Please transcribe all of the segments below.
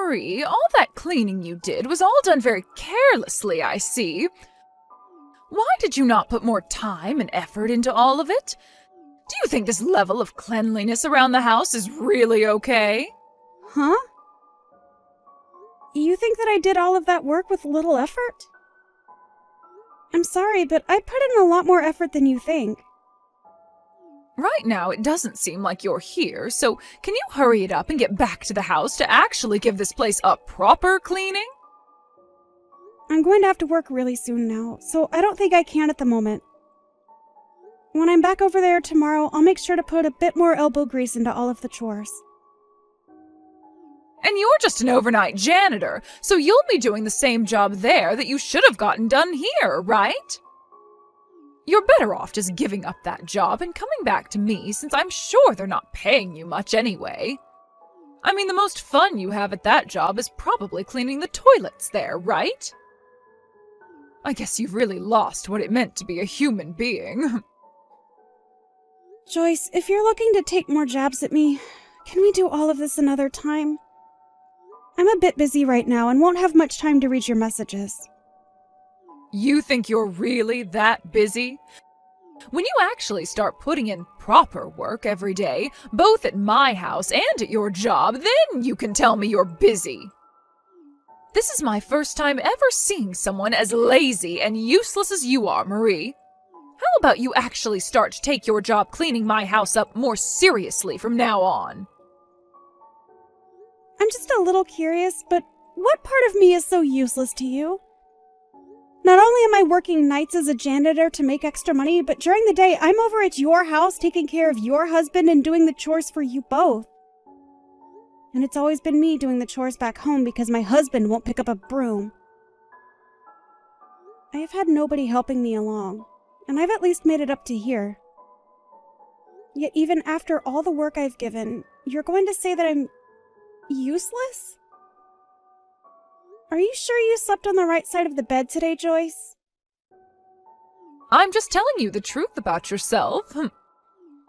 Marie, all that cleaning you did was all done very carelessly, I see. Why did you not put more time and effort into all of it? Do you think this level of cleanliness around the house is really okay? Huh? You think that I did all of that work with little effort? I'm sorry, but I put in a lot more effort than you think. Right now, it doesn't seem like you're here, so can you hurry it up and get back to the house to actually give this place a proper cleaning? I'm going to have to work really soon now, so I don't think I can at the moment. When I'm back over there tomorrow, I'll make sure to put a bit more elbow grease into all of the chores. And you're just an overnight janitor, so you'll be doing the same job there that you should have gotten done here, right? You're better off just giving up that job and coming back to me, since I'm sure they're not paying you much anyway. I mean, the most fun you have at that job is probably cleaning the toilets there, right? I guess you've really lost what it meant to be a human being. Joyce, if you're looking to take more jabs at me, can we do all of this another time? I'm a bit busy right now and won't have much time to read your messages. You think you're really that busy? When you actually start putting in proper work every day, both at my house and at your job, then you can tell me you're busy. This is my first time ever seeing someone as lazy and useless as you are, Marie. How about you actually start to take your job cleaning my house up more seriously from now on? I'm just a little curious, but what part of me is so useless to you? Not only am I working nights as a janitor to make extra money, but during the day I'm over at your house taking care of your husband and doing the chores for you both. And it's always been me doing the chores back home because my husband won't pick up a broom. I have had nobody helping me along, and I've at least made it up to here. Yet even after all the work I've given, you're going to say that I'm useless? Are you sure you slept on the right side of the bed today, Joyce? I'm just telling you the truth about yourself.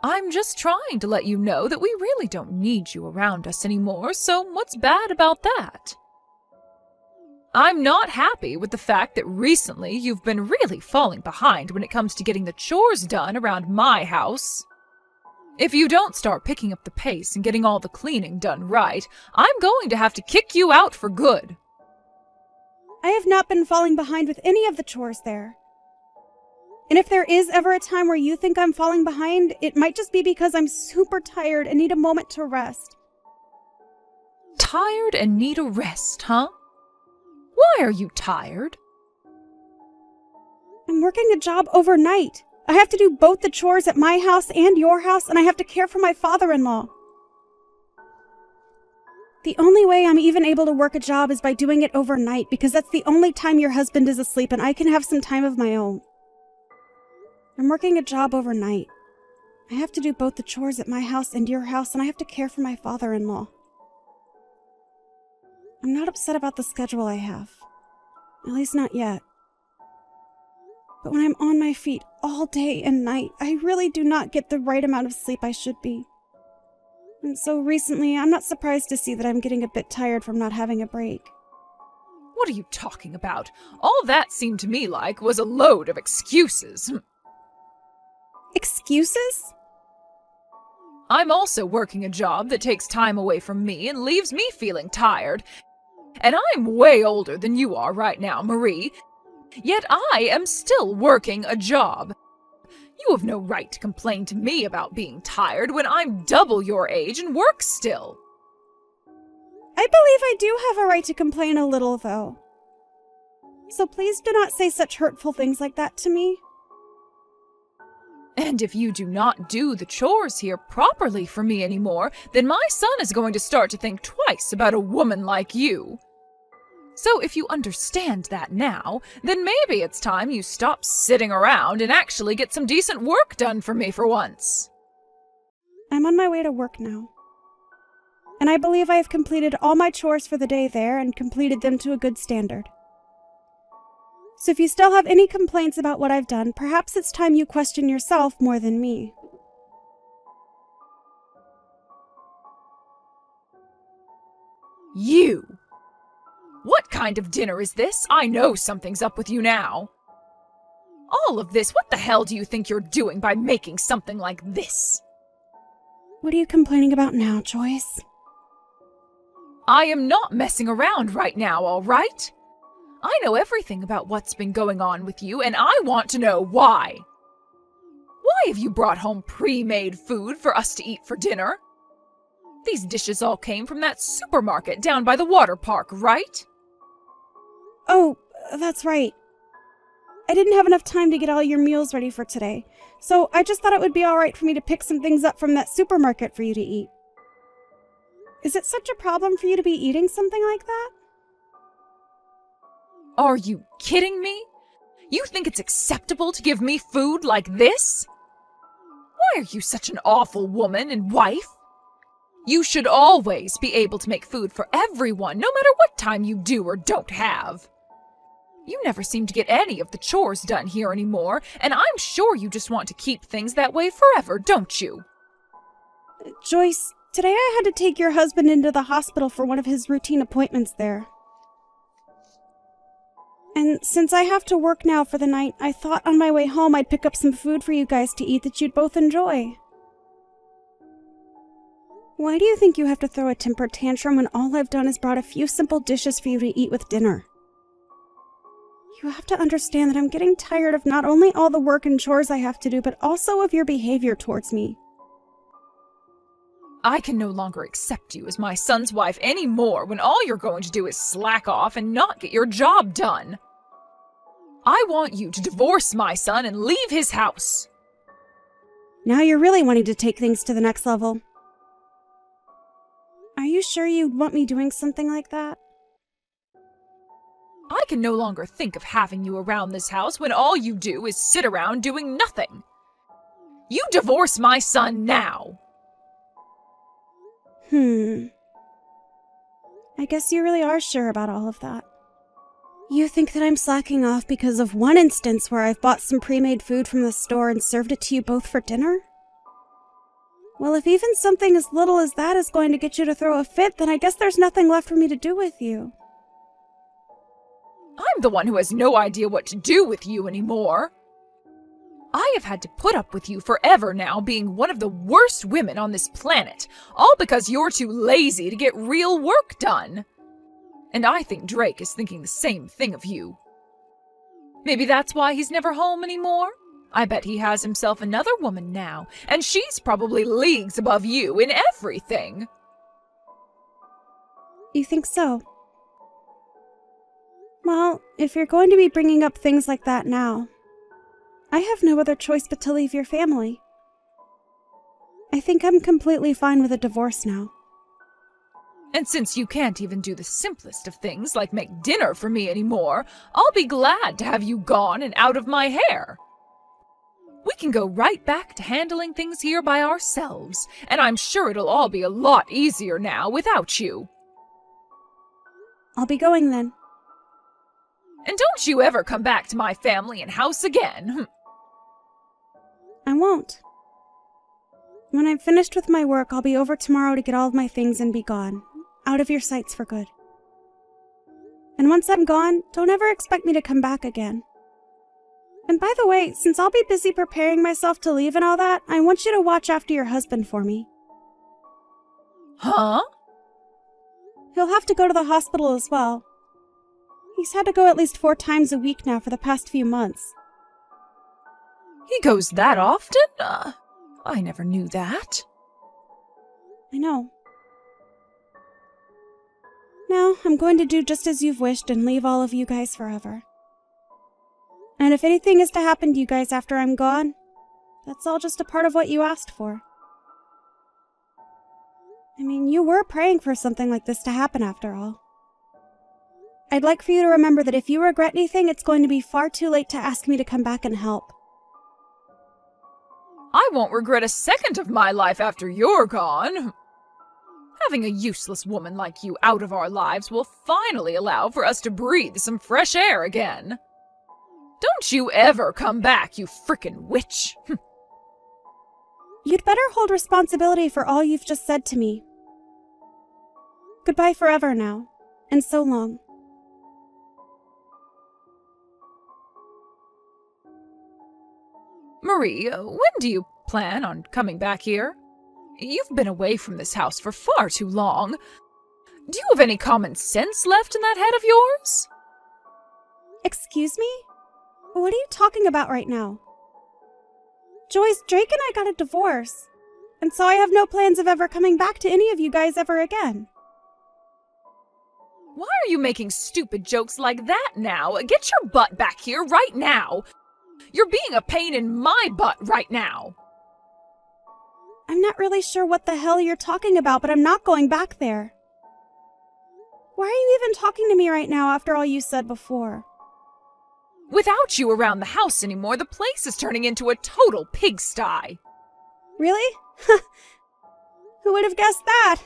I'm just trying to let you know that we really don't need you around us anymore, so what's bad about that? I'm not happy with the fact that recently you've been really falling behind when it comes to getting the chores done around my house. If you don't start picking up the pace and getting all the cleaning done right, I'm going to have to kick you out for good. I have not been falling behind with any of the chores there. And if there is ever a time where you think I'm falling behind, it might just be because I'm super tired and need a moment to rest. Tired and need a rest, huh? Why are you tired? I'm working a job overnight. I have to do both the chores at my house and your house, and I have to care for my father-in-law. The only way I'm even able to work a job is by doing it overnight, because that's the only time your husband is asleep and I can have some time of my own. I'm working a job overnight. I have to do both the chores at my house and your house, and I have to care for my father-in-law. I'm not upset about the schedule I have. At least not yet. But when I'm on my feet all day and night, I really do not get the right amount of sleep I should be. And so recently, I'm not surprised to see that I'm getting a bit tired from not having a break. What are you talking about? All that seemed to me like was a load of excuses. Excuses? I'm also working a job that takes time away from me and leaves me feeling tired. And I'm way older than you are right now, Marie. Yet I am still working a job. You have no right to complain to me about being tired when I'm double your age and work still. I believe I do have a right to complain a little, though. So please do not say such hurtful things like that to me. And if you do not do the chores here properly for me anymore, then my son is going to start to think twice about a woman like you. So if you understand that now, then maybe it's time you stop sitting around and actually get some decent work done for me for once. I'm on my way to work now. And I believe I have completed all my chores for the day there and completed them to a good standard. So if you still have any complaints about what I've done, perhaps it's time you question yourself more than me. You! What kind of dinner is this? I know something's up with you now. All of this, what the hell do you think you're doing by making something like this? What are you complaining about now, Joyce? I am not messing around right now, all right? I know everything about what's been going on with you, and I want to know why. Why have you brought home pre-made food for us to eat for dinner? These dishes all came from that supermarket down by the water park, right? Oh, that's right. I didn't have enough time to get all your meals ready for today, so I just thought it would be all right for me to pick some things up from that supermarket for you to eat. Is it such a problem for you to be eating something like that? Are you kidding me? You think it's acceptable to give me food like this? Why are you such an awful woman and wife? You should always be able to make food for everyone, no matter what time you do or don't have. You never seem to get any of the chores done here anymore, and I'm sure you just want to keep things that way forever, don't you? Joyce, today I had to take your husband into the hospital for one of his routine appointments there. And since I have to work now for the night, I thought on my way home I'd pick up some food for you guys to eat that you'd both enjoy. Why do you think you have to throw a temper tantrum when all I've done is brought a few simple dishes for you to eat with dinner? You have to understand that I'm getting tired of not only all the work and chores I have to do, but also of your behavior towards me. I can no longer accept you as my son's wife anymore when all you're going to do is slack off and not get your job done. I want you to divorce my son and leave his house. Now you're really wanting to take things to the next level. Are you sure you'd want me doing something like that? I can no longer think of having you around this house when all you do is sit around doing nothing. You divorce my son now. I guess you really are sure about all of that. You think that I'm slacking off because of one instance where I've bought some pre-made food from the store and served it to you both for dinner? Well, if even something as little as that is going to get you to throw a fit, then I guess there's nothing left for me to do with you. I'm the one who has no idea what to do with you anymore. I have had to put up with you forever now, being one of the worst women on this planet, all because you're too lazy to get real work done. And I think Drake is thinking the same thing of you. Maybe that's why he's never home anymore. I bet he has himself another woman now, and she's probably leagues above you in everything. You think so? Well, if you're going to be bringing up things like that now, I have no other choice but to leave your family. I think I'm completely fine with a divorce now. And since you can't even do the simplest of things like make dinner for me anymore, I'll be glad to have you gone and out of my hair. We can go right back to handling things here by ourselves, and I'm sure it'll all be a lot easier now without you. I'll be going then. And don't you ever come back to my family and house again. I won't. When I'm finished with my work, I'll be over tomorrow to get all of my things and be gone. Out of your sights for good. And once I'm gone, don't ever expect me to come back again. And by the way, since I'll be busy preparing myself to leave and all that, I want you to watch after your husband for me. Huh? He'll have to go to the hospital as well. He's had to go at least 4 times a week now for the past few months. He goes that often? I never knew that. I know. Now, I'm going to do just as you've wished and leave all of you guys forever. And if anything is to happen to you guys after I'm gone, that's all just a part of what you asked for. I mean, you were praying for something like this to happen after all. I'd like for you to remember that if you regret anything, it's going to be far too late to ask me to come back and help. I won't regret a second of my life after you're gone. Having a useless woman like you out of our lives will finally allow for us to breathe some fresh air again. Don't you ever come back, you frickin' witch. You'd better hold responsibility for all you've just said to me. Goodbye forever now, and so long. Marie, when do you plan on coming back here? You've been away from this house for far too long. Do you have any common sense left in that head of yours? Excuse me? What are you talking about right now? Joyce, Drake and I got a divorce, and so I have no plans of ever coming back to any of you guys ever again. Why are you making stupid jokes like that now? Get your butt back here right now. You're being a pain in my butt right now. I'm not really sure what the hell you're talking about, but I'm not going back there. Why are you even talking to me right now after all you said before? Without you around the house anymore, the place is turning into a total pigsty. Really? Who would have guessed that?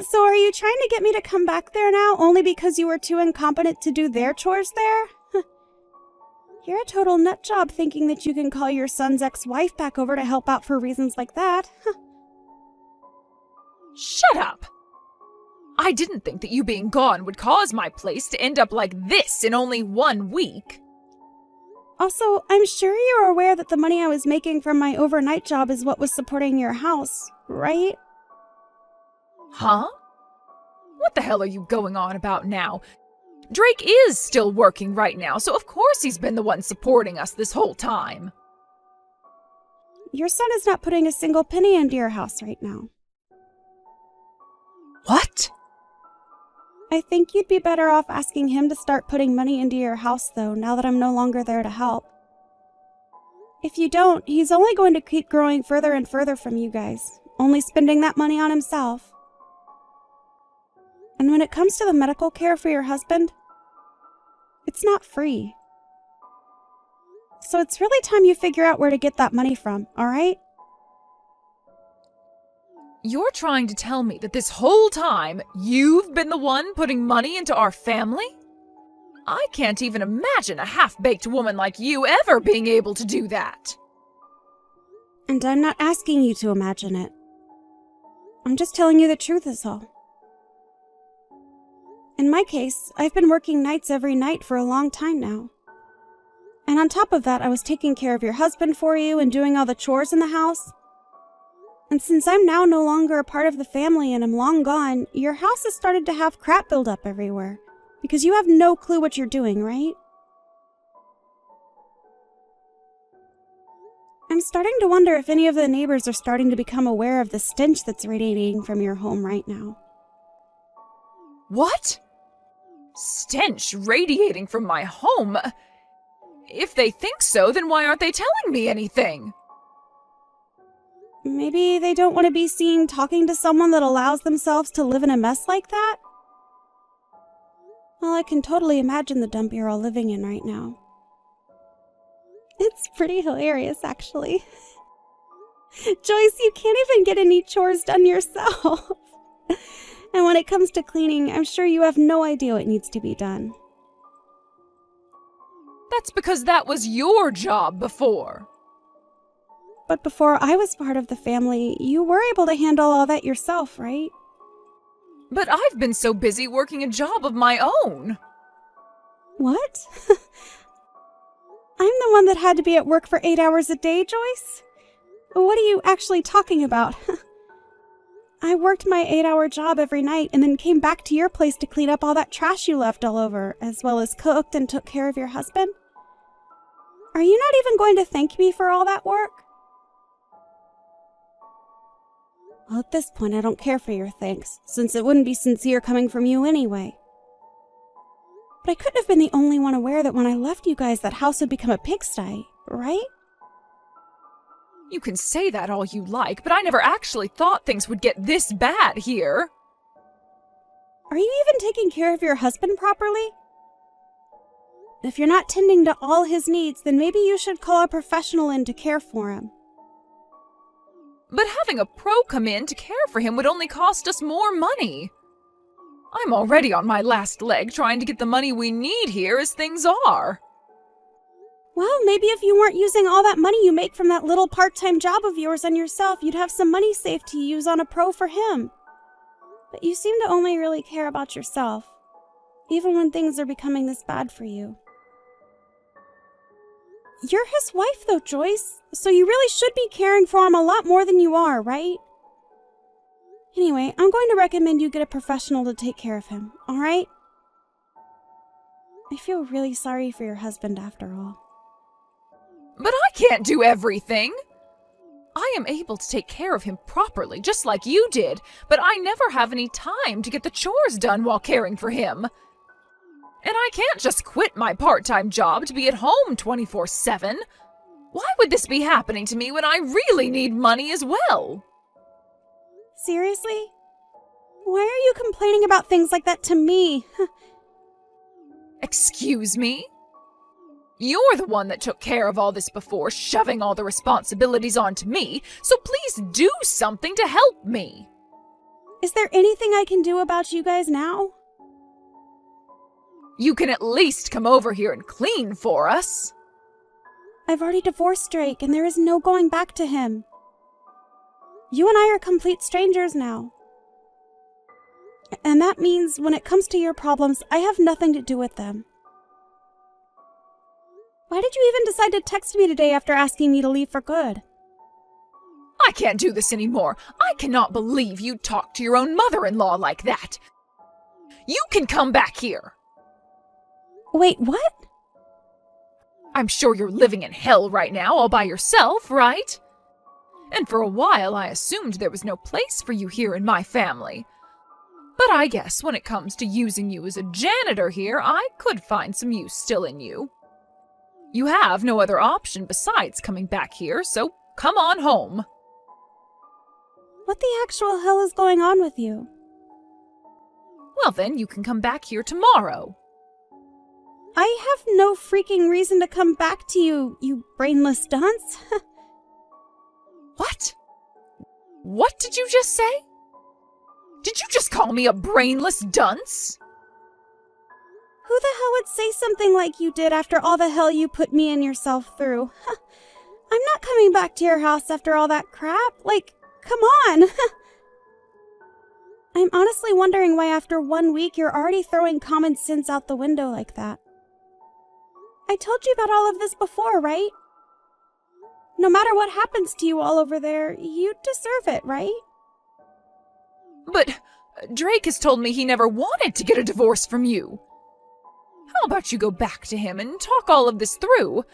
So are you trying to get me to come back there now only because you were too incompetent to do their chores there? You're a total nut job thinking that you can call your son's ex-wife back over to help out for reasons like that. Shut up! I didn't think that you being gone would cause my place to end up like this in only 1 week. Also, I'm sure you're aware that the money I was making from my overnight job is what was supporting your house, right? Huh? What the hell are you going on about now? Drake is still working right now, so of course he's been the one supporting us this whole time. Your son is not putting a single penny into your house right now. What? I think you'd be better off asking him to start putting money into your house, though, now that I'm no longer there to help. If you don't, he's only going to keep growing further and further from you guys, only spending that money on himself. And when it comes to the medical care for your husband, it's not free. So it's really time you figure out where to get that money from, all right? You're trying to tell me that this whole time, you've been the one putting money into our family? I can't even imagine a half-baked woman like you ever being able to do that. And I'm not asking you to imagine it. I'm just telling you the truth is all. In my case, I've been working nights every night for a long time now. And on top of that, I was taking care of your husband for you and doing all the chores in the house. And since I'm now no longer a part of the family and I'm long gone, your house has started to have crap build up everywhere. Because you have no clue what you're doing, right? I'm starting to wonder if any of the neighbors are starting to become aware of the stench that's radiating from your home right now. What? Stench radiating from my home? If they think so, then why aren't they telling me anything? Maybe they don't want to be seen talking to someone that allows themselves to live in a mess like that? Well, I can totally imagine the dump you're all living in right now. It's pretty hilarious, actually. Joyce, you can't even get any chores done yourself. And when it comes to cleaning, I'm sure you have no idea what needs to be done. That's because that was your job before. But before I was part of the family, you were able to handle all that yourself, right? But I've been so busy working a job of my own. What? I'm the one that had to be at work for 8 hours a day, Joyce? What are you actually talking about? I worked my 8-hour job every night and then came back to your place to clean up all that trash you left all over, as well as cooked and took care of your husband. Are you not even going to thank me for all that work? Well, at this point, I don't care for your thanks, since it wouldn't be sincere coming from you anyway. But I couldn't have been the only one aware that when I left you guys, that house would become a pigsty, right? You can say that all you like, but I never actually thought things would get this bad here. Are you even taking care of your husband properly? If you're not tending to all his needs, then maybe you should call a professional in to care for him. But having a pro come in to care for him would only cost us more money. I'm already on my last leg trying to get the money we need here as things are. Well, maybe if you weren't using all that money you make from that little part-time job of yours on yourself, you'd have some money saved to use on a pro for him. But you seem to only really care about yourself, even when things are becoming this bad for you. You're his wife, though, Joyce, so you really should be caring for him a lot more than you are, right? Anyway, I'm going to recommend you get a professional to take care of him, all right? I feel really sorry for your husband after all. But I can't do everything. I am able to take care of him properly, just like you did, but I never have any time to get the chores done while caring for him. And I can't just quit my part-time job to be at home 24/7. Why would this be happening to me when I really need money as well? Seriously? Why are you complaining about things like that to me? Excuse me? You're the one that took care of all this before, shoving all the responsibilities onto me, so please do something to help me. Is there anything I can do about you guys now? You can at least come over here and clean for us. I've already divorced Drake, and there is no going back to him. You and I are complete strangers now. And that means when it comes to your problems, I have nothing to do with them. Why did you even decide to text me today after asking me to leave for good? I can't do this anymore. I cannot believe you talked to your own mother-in-law like that. You can come back here. Wait, what? I'm sure you're living in hell right now all by yourself, right? And for a while I assumed there was no place for you here in my family. But I guess when it comes to using you as a janitor here, I could find some use still in you. You have no other option besides coming back here, so come on home. What the actual hell is going on with you? Well then, you can come back here tomorrow. I have no freaking reason to come back to you, you brainless dunce. What? What did you just say? Did you just call me a brainless dunce? Who the hell would say something like you did after all the hell you put me and yourself through? I'm not coming back to your house after all that crap. Like, come on. I'm honestly wondering why after 1 week you're already throwing common sense out the window like that. I told you about all of this before, right? No matter what happens to you all over there, you deserve it, right? But Drake has told me he never wanted to get a divorce from you. How about you go back to him and talk all of this through?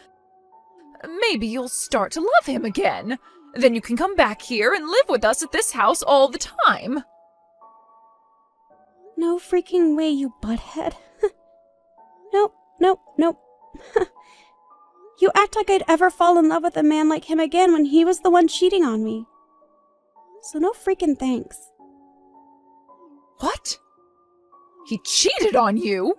Maybe you'll start to love him again. Then you can come back here and live with us at this house all the time. No freaking way, you butthead. Nope, nope, nope. You act like I'd ever fall in love with a man like him again when he was the one cheating on me. So no freaking thanks. What? He cheated on you?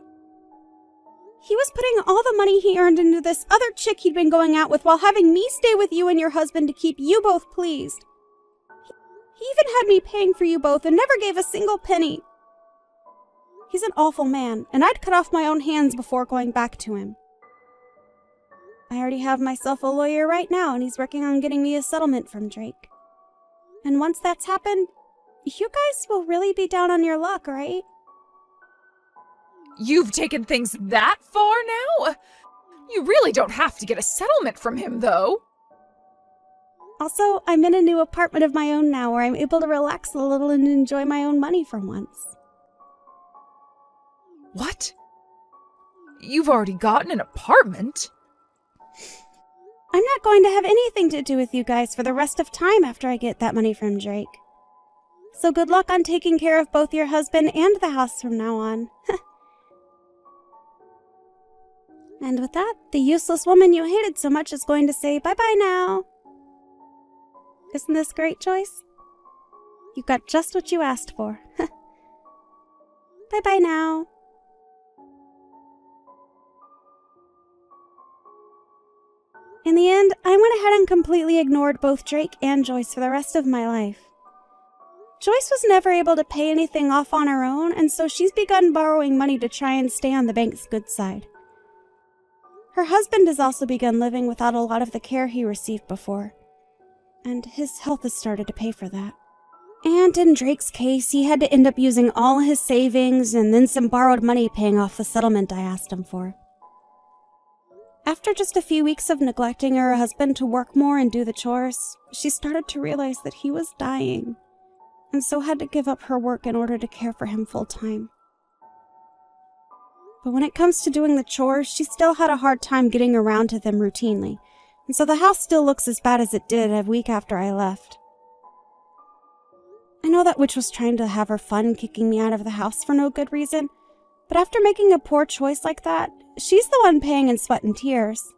He was putting all the money he earned into this other chick he'd been going out with while having me stay with you and your husband to keep you both pleased. He even had me paying for you both and never gave a single penny. He's an awful man, and I'd cut off my own hands before going back to him. I already have myself a lawyer right now, and he's working on getting me a settlement from Drake. And once that's happened, you guys will really be down on your luck, right? You've taken things that far now? You really don't have to get a settlement from him, though. Also, I'm in a new apartment of my own now where I'm able to relax a little and enjoy my own money for once. What? You've already gotten an apartment? I'm not going to have anything to do with you guys for the rest of time after I get that money from Drake. So good luck on taking care of both your husband and the house from now on. And with that, the useless woman you hated so much is going to say bye-bye now. Isn't this great, Joyce? You got just what you asked for. Bye-bye now. In the end, I went ahead and completely ignored both Drake and Joyce for the rest of my life. Joyce was never able to pay anything off on her own, and so she's begun borrowing money to try and stay on the bank's good side. Her husband has also begun living without a lot of the care he received before, and his health has started to pay for that. And in Drake's case, he had to end up using all his savings and then some borrowed money paying off the settlement I asked him for. After just a few weeks of neglecting her husband to work more and do the chores, she started to realize that he was dying, and so had to give up her work in order to care for him full-time. But when it comes to doing the chores, she still had a hard time getting around to them routinely, and so the house still looks as bad as it did a week after I left. I know that witch was trying to have her fun kicking me out of the house for no good reason, but after making a poor choice like that, she's the one paying in sweat and tears.